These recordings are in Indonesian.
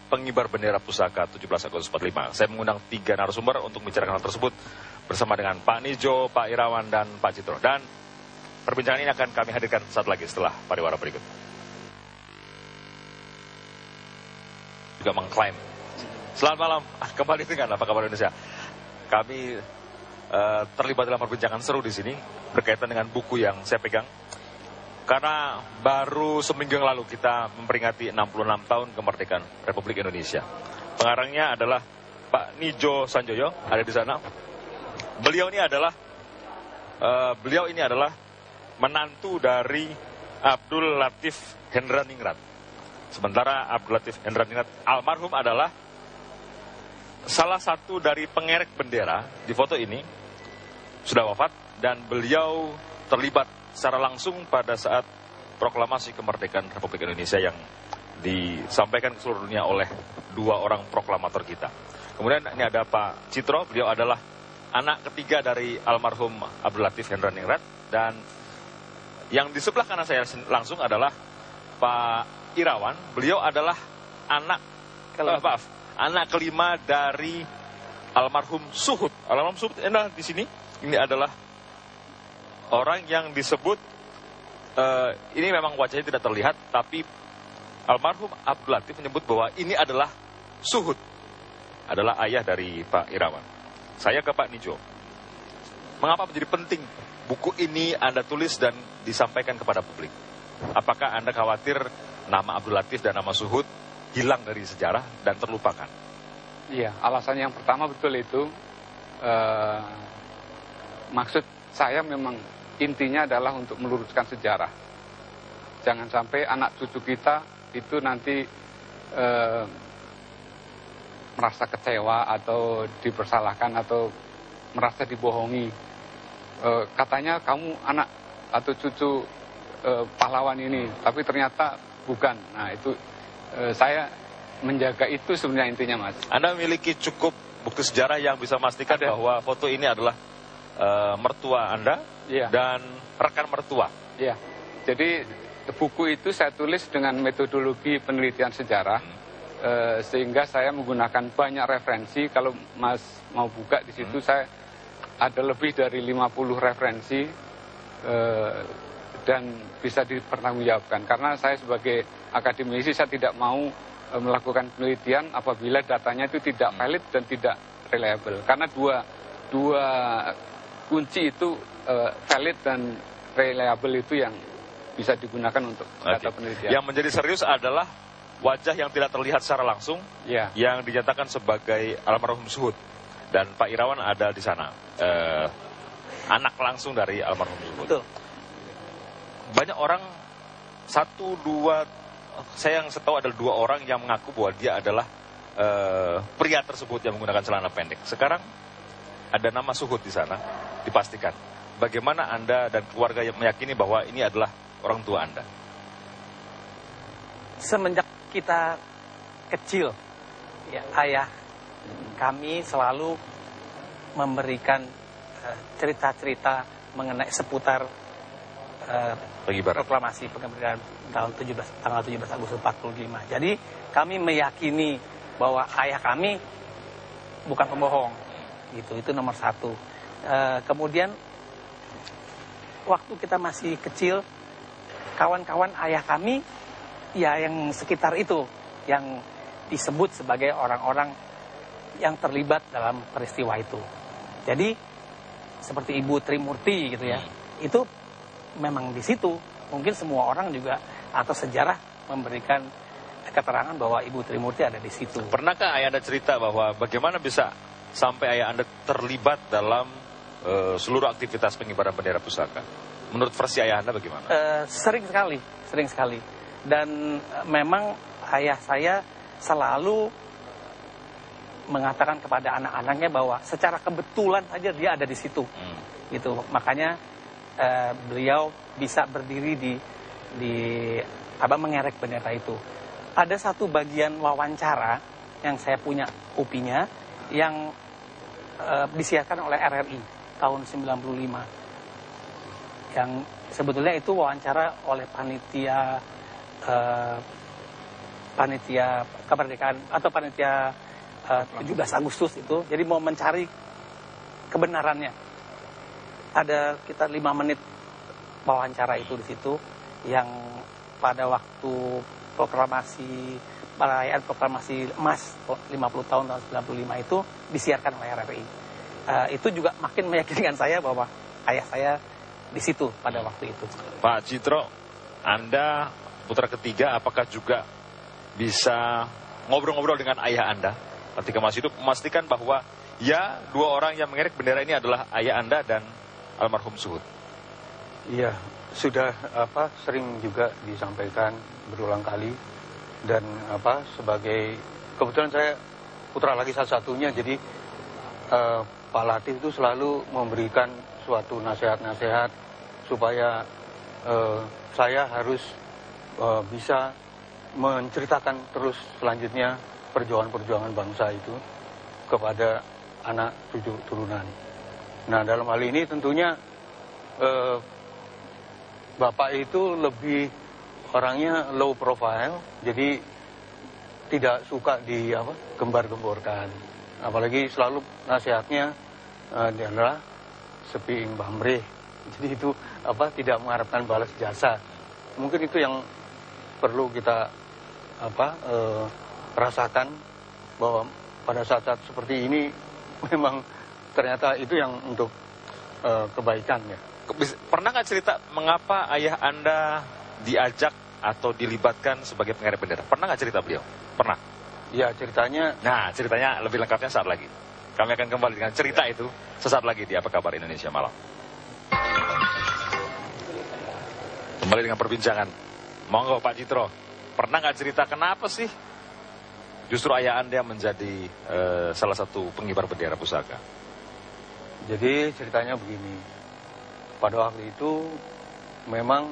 Pengibar bendera pusaka 17 Agustus 45. Saya mengundang 3 narasumber untuk membicarakan hal tersebut bersama dengan Pak Nijo, Pak Irawan, dan Pak Citro. Dan perbincangan ini akan kami hadirkan saat lagi setelah pariwara berikut. Juga mengklaim. Selamat malam, kembali dengan Apa Kabar Indonesia. Kami terlibat dalam perbincangan seru di sini berkaitan dengan buku yang saya pegang. Karena baru seminggu yang lalu kita memperingati 66 tahun kemerdekaan Republik Indonesia. Pengarangnya adalah Pak Nijo Sanjoyo, ada di sana. Beliau ini adalah menantu dari Abdul Latif Hendraningrat. Sementara Abdul Latif Hendraningrat almarhum adalah salah satu dari pengerek bendera di foto ini, sudah wafat, dan beliau terlibat secara langsung pada saat proklamasi kemerdekaan Republik Indonesia yang disampaikan ke seluruh dunia oleh 2 orang proklamator kita. Kemudian ini ada Pak Citro, beliau adalah anak ketiga dari almarhum Abdul Latif Hendraningrat, dan yang di sebelah kanan saya langsung adalah Pak Irawan, beliau adalah anak kelima dari almarhum Suhut. Almarhum Suhut di sini, ini adalah orang yang disebut, ini memang wajahnya tidak terlihat, tapi almarhum Abdul Latif menyebut bahwa ini adalah Suhut, adalah ayah dari Pak Irawan. Saya ke Pak Nijo. Mengapa menjadi penting buku ini Anda tulis dan disampaikan kepada publik? Apakah Anda khawatir nama Abdul Latif dan nama Suhut hilang dari sejarah dan terlupakan? Iya, alasan yang pertama betul itu. Maksud saya memang intinya adalah untuk meluruskan sejarah. Jangan sampai anak cucu kita itu nanti merasa kecewa atau dipersalahkan atau merasa dibohongi. Katanya kamu anak atau cucu pahlawan ini, tapi ternyata bukan. Nah itu saya menjaga itu sebenarnya intinya, Mas. Anda memiliki cukup bukti sejarah yang bisa memastikan bahwa foto ini adalah mertua Anda, iya, dan rekan mertua. Iya. Jadi buku itu saya tulis dengan metodologi penelitian sejarah, sehingga saya menggunakan banyak referensi. Kalau Mas mau buka di situ, saya ada lebih dari 50 referensi dan bisa dipertanggungjawabkan. Karena saya sebagai akademisi, saya tidak mau melakukan penelitian apabila datanya itu tidak valid dan tidak reliable. Karena dua kunci itu, valid dan reliable, itu yang bisa digunakan untuk data penelitian. Yang menjadi serius adalah wajah yang tidak terlihat secara langsung, ya, yang dinyatakan sebagai almarhum Suhut. Dan Pak Irawan ada di sana, anak langsung dari almarhum Suhut. Betul. Banyak orang, saya yang setahu adalah 2 orang yang mengaku bahwa dia adalah pria tersebut yang menggunakan celana pendek. Sekarang ada nama Suhut di sana, dipastikan. Bagaimana Anda dan keluarga yang meyakini bahwa ini adalah orang tua Anda? Semenjak kita kecil, ya, ayah kami selalu memberikan cerita-cerita mengenai seputar proklamasi kemerdekaan tanggal 17 Agustus 45. Jadi kami meyakini bahwa ayah kami bukan pembohong. Itu nomor 1. Kemudian waktu kita masih kecil, kawan-kawan ayah kami, ya yang sekitar itu, yang disebut sebagai orang-orang yang terlibat dalam peristiwa itu. Jadi seperti Ibu Trimurti gitu ya, itu memang di situ. Mungkin semua orang juga atau sejarah memberikan keterangan bahwa Ibu Trimurti ada di situ. Pernahkah ayah Anda cerita bahwa bagaimana bisa sampai ayah Anda terlibat dalam seluruh aktivitas pengibaran bendera pusaka? Menurut versi ayah Anda bagaimana? Sering sekali. Dan memang ayah saya selalu mengatakan kepada anak-anaknya bahwa secara kebetulan saja dia ada di situ. Gitu. Makanya beliau bisa berdiri di mengerek bendera itu. Ada satu bagian wawancara yang saya punya kopinya yang disiarkan oleh RRI tahun 95. Yang sebetulnya itu wawancara oleh panitia panitia kemerdekaan atau panitia 17 Agustus itu. Jadi mau mencari kebenarannya. Ada kita 5 menit wawancara itu di situ yang pada waktu perayaan proklamasi emas 50 tahun 95 itu disiarkan oleh RRI. Itu juga makin meyakinkan saya bahwa ayah saya di situ pada waktu itu. Pak Citro, Anda putra ketiga, apakah juga bisa ngobrol-ngobrol dengan ayah Anda ketika masih hidup, memastikan bahwa ya 2 orang yang mengerek bendera ini adalah ayah Anda dan almarhum Suhut? Iya, sudah sering juga disampaikan berulang kali, dan sebagai kebetulan saya putra lagi satu-satunya, jadi Pak Latif itu selalu memberikan suatu nasihat-nasihat supaya saya harus bisa menceritakan terus selanjutnya perjuangan-perjuangan bangsa itu kepada anak cucu turunan. Nah, dalam hal ini tentunya Bapak itu lebih orangnya low profile, jadi tidak suka gembar-gemborkan. Apalagi selalu nasihatnya adalah sepi imbah mrih. Jadi itu tidak mengharapkan balas jasa. Mungkin itu yang perlu kita rasakan, bahwa pada saat-saat seperti ini memang ternyata itu yang untuk kebaikan ya. Pernah nggak cerita mengapa ayah Anda diajak atau dilibatkan sebagai pengerek bendera? Pernah nggak cerita beliau? Pernah? Ya, ceritanya. Nah, ceritanya lebih lengkapnya saat lagi. Kami akan kembali dengan cerita itu sesaat lagi di Apa Kabar Indonesia Malam. Kembali dengan perbincangan. Monggo Pak Citro, pernah nggak cerita kenapa sih justru ayah Anda menjadi salah satu pengibar bendera pusaka? Jadi ceritanya begini. Pada waktu itu memang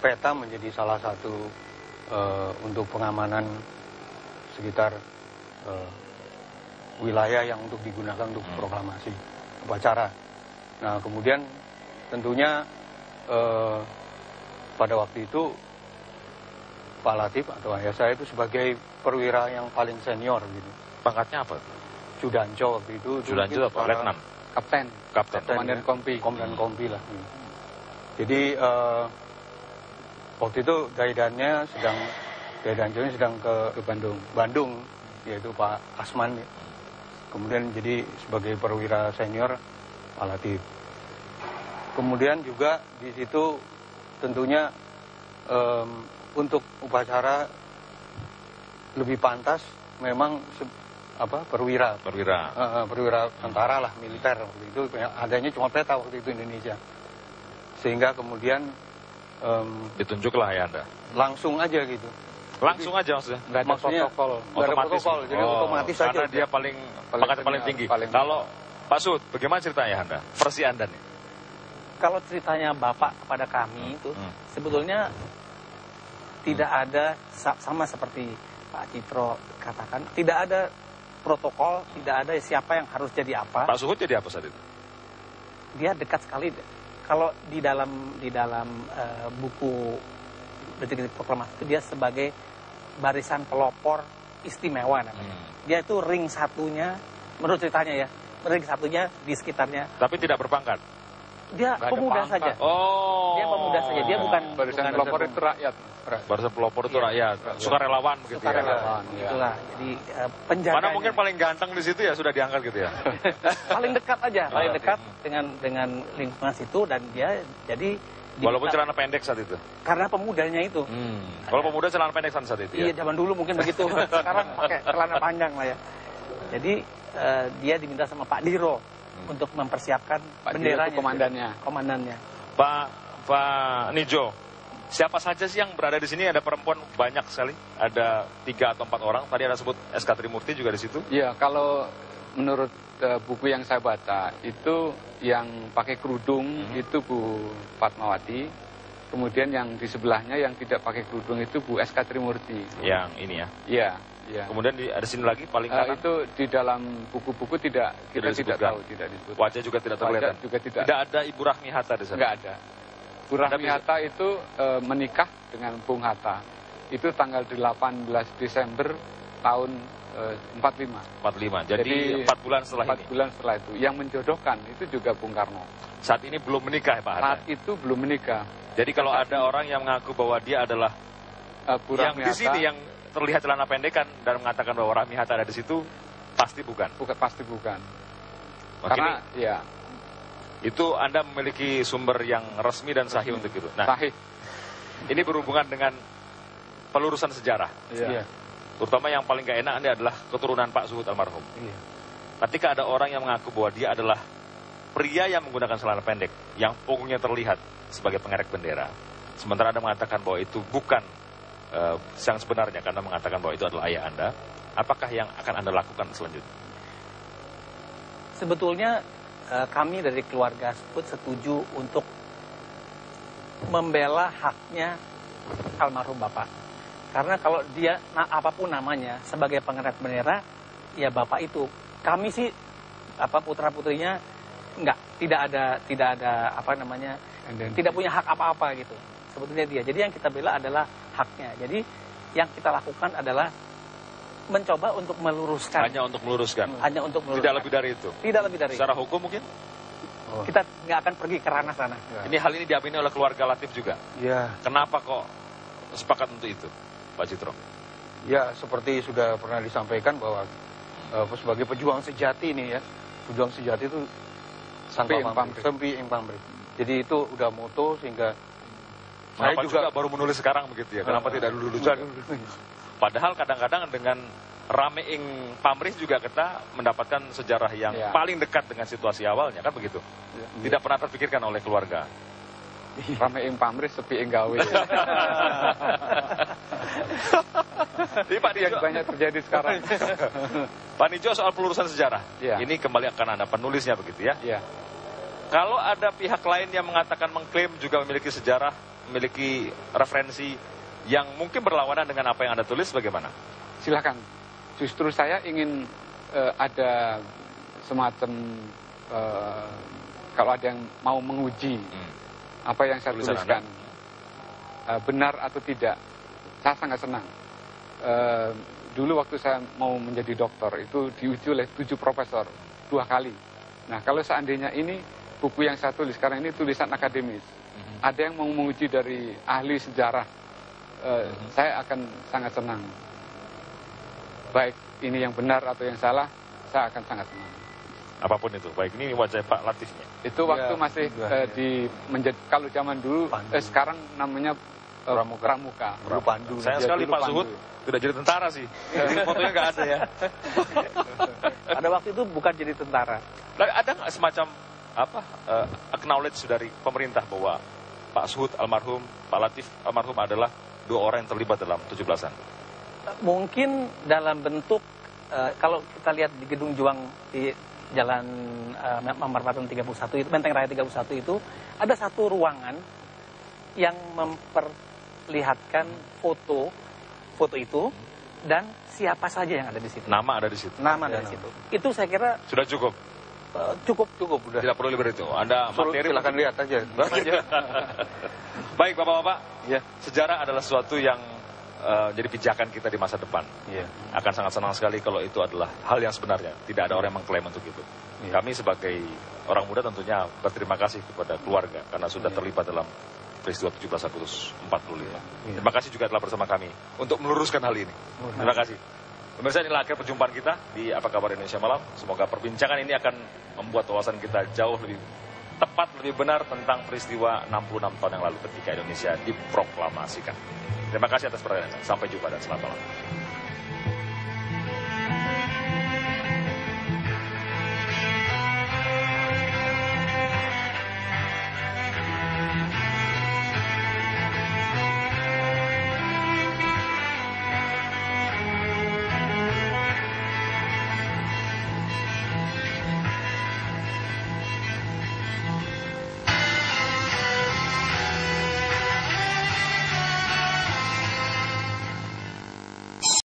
peta menjadi salah satu untuk pengamanan sekitar wilayah yang untuk digunakan untuk proklamasi upacara. Nah, kemudian tentunya pada waktu itu Pak Latif atau ayah saya itu sebagai perwira yang paling senior gitu. Pangkatnya apa? Judanco waktu itu. Judanco apa? Letnan? Kapten. Komandan kompi. Komandan kompi lah. Jadi waktu itu Gaidannya sedang ke Bandung, yaitu Pak Asman. Kemudian jadi sebagai perwira senior Pak Latif. Kemudian juga di situ tentunya untuk upacara lebih pantas memang perwira tentara lah, militer waktu itu, adanya cuma peta waktu itu Indonesia, sehingga kemudian ditunjuklah ya Anda langsung aja gitu, langsung aja maksudnya nggak ada protokol, jadi otomatis aja karena dia pangkat paling tinggi. Kalau Pak Suhut, bagaimana ceritanya Anda, versi Anda nih? Kalau ceritanya Bapak kepada kami itu sebetulnya tidak ada, sama seperti Pak Citro katakan, tidak ada protokol, tidak ada siapa yang harus jadi apa. Pak Suhut jadi apa saat itu? Dia dekat sekali. Kalau di dalam buku Detik-detik Proklamasi itu dia sebagai barisan pelopor istimewa namanya. Dia itu ring satunya, menurut ceritanya ya, ring satunya di sekitarnya. Tapi tidak berpangkat? Dia pemuda saja. Dia pemuda saja. Dia bukan barisan pelopor itu rakyat. Barisan pelopor itu rakyat, sukarelawan begitu ya. Sukarelawan, itulah. Jadi penjaganya. Mana mungkin paling ganteng di situ ya sudah diangkat gitu ya. Paling dekat aja, paling dekat dengan lingkungan situ, dan dia jadi walaupun celana pendek saat itu. Karena pemudanya itu. Kalau pemuda celana pendek saat itu ya. Iya, zaman dulu mungkin begitu. Sekarang pakai celana panjang lah ya. Jadi dia diminta sama Pak Diro untuk mempersiapkan benderanya, komandannya. Pak Nijo, siapa saja sih yang berada di sini? Ada perempuan banyak sekali, ada 3 atau 4 orang. Tadi ada sebut SK Trimurti juga di situ. Iya, kalau menurut buku yang saya baca itu yang pakai kerudung itu Bu Fatmawati. Kemudian yang di sebelahnya yang tidak pakai kerudung itu Bu SK Trimurti. Yang ini ya? Iya. Ya. Kemudian ada sini lagi paling kanan. Itu di dalam buku-buku kita tidak tahu, tidak disebut. Wajah juga tidak terlihat. Tidak ada Ibu Rahmi Hatta di sana. Enggak ada. Bu Rahmi Hatta itu menikah dengan Bung Hatta. itu tanggal 18 Desember tahun 45. 45. Jadi 4 bulan setelah 4 bulan setelah itu. Yang menjodohkan itu juga Bung Karno. Saat ini belum menikah ya Pak Hatta? Saat itu belum menikah. Jadi kalau ada orang yang mengaku bahwa dia adalah yang di sini yang terlihat celana pendekan dan mengatakan bahwa Rahmi Hatta ada di situ, pasti bukan. Pasti bukan. Makanya, karena ya itu Anda memiliki sumber yang resmi dan sahih untuk itu. Nah, sahih. Ini berhubungan dengan pelurusan sejarah. Iya. Terutama yang paling gak enak ini adalah keturunan Pak Suhud almarhum. Iya. Ketika ada orang yang mengaku bahwa dia adalah pria yang menggunakan celana pendek, yang punggungnya terlihat sebagai pengerek bendera, sementara Anda mengatakan bahwa itu bukan yang sebenarnya, karena mengatakan bahwa itu adalah ayah Anda, apakah yang akan Anda lakukan selanjutnya? Sebetulnya kami dari keluarga Suhud setuju untuk membela haknya almarhum Bapak. Karena kalau dia apapun namanya sebagai pengerek bendera, ya Bapak itu. Kami sih putra-putrinya tidak ada apa namanya, tidak punya hak apa-apa gitu. Sebetulnya dia. Jadi yang kita bela adalah haknya. Jadi yang kita lakukan adalah mencoba untuk meluruskan. Hanya untuk meluruskan. Hanya untuk meluruskan. Tidak lebih dari itu. Tidak lebih dari Secara itu. hukum mungkin? Kita nggak akan pergi ke ranah sana. Ini hal ini diamini oleh keluarga Latif juga. Ya, Kenapa kok sepakat untuk itu, Pak Citro? ya seperti sudah pernah disampaikan bahwa sebagai pejuang sejati nih ya, pejuang sejati itu Sempi Ing Pamrih. Jadi itu udah moto sehingga saya juga baru menulis sekarang begitu ya? Kenapa tidak dulu juga? Padahal kadang-kadang dengan Rame Ing Pamrih juga kita mendapatkan sejarah yang paling dekat dengan situasi awalnya, kan begitu? Tidak pernah terpikirkan oleh keluarga. Rame Ing Pamrih, sepi ing gawe. Jadi Pak Nijo, banyak terjadi sekarang. Pak Nijo soal pelurusan sejarah, Ya. ini kembali akan Anda penulisnya begitu ya? Iya. Kalau ada pihak lain yang mengatakan mengklaim juga memiliki sejarah, memiliki referensi yang mungkin berlawanan dengan apa yang Anda tulis, bagaimana? Silakan. Justru saya ingin ada semacam kalau ada yang mau menguji apa yang saya Tulisan tuliskan benar atau tidak, saya sangat senang. Dulu waktu saya mau menjadi dokter itu diuji oleh 7 profesor 2 kali. Nah kalau seandainya ini buku yang saya tulis sekarang ini tulisan akademis, ada yang mau menguji dari ahli sejarah, saya akan sangat senang. Baik ini yang benar atau yang salah, saya akan sangat senang. Apapun itu, baik ini wajah Pak Latifnya. Itu waktu masih kalau zaman dulu, sekarang namanya Pramuka. Dulu Pandu. Sayang sekali Pak Suhud tidak jadi tentara sih. Jadi fotonya nggak ada ya. Pada waktu itu bukan jadi tentara. Ada nggak semacam acknowledge dari pemerintah bahwa Pak Suhud almarhum, Pak Latif almarhum adalah 2 orang yang terlibat dalam 17-an? Mungkin dalam bentuk kalau kita lihat di Gedung Juang di Jalan Marmatan 31 itu, Menteng Raya 31 itu ada satu ruangan yang memperlihatkan foto itu dan siapa saja yang ada di situ. Nama ada di situ. Nama ada di situ. Itu saya kira Sudah cukup. Cukup udah. Tidak perlu lebih dari itu. Anda materi silakan lihat aja. Baik Bapak-bapak, Ya. sejarah adalah sesuatu yang jadi pijakan kita di masa depan. Iya. Akan sangat senang sekali kalau itu adalah hal yang sebenarnya. Tidak ada orang yang mengklaim untuk itu. Kami sebagai orang muda tentunya berterima kasih kepada keluarga karena sudah terlibat dalam peristiwa 17 Agustus 45. Terima kasih juga telah bersama kami untuk meluruskan hal ini. Terima kasih. Pemirsa, inilah akhir perjumpaan kita di Apa Kabar Indonesia Malam. Semoga perbincangan ini akan membuat wawasan kita jauh lebih tepat, lebih benar tentang peristiwa 66 tahun yang lalu ketika Indonesia diproklamasikan. Terima kasih atas perhatiannya. Sampai jumpa dan selamat malam.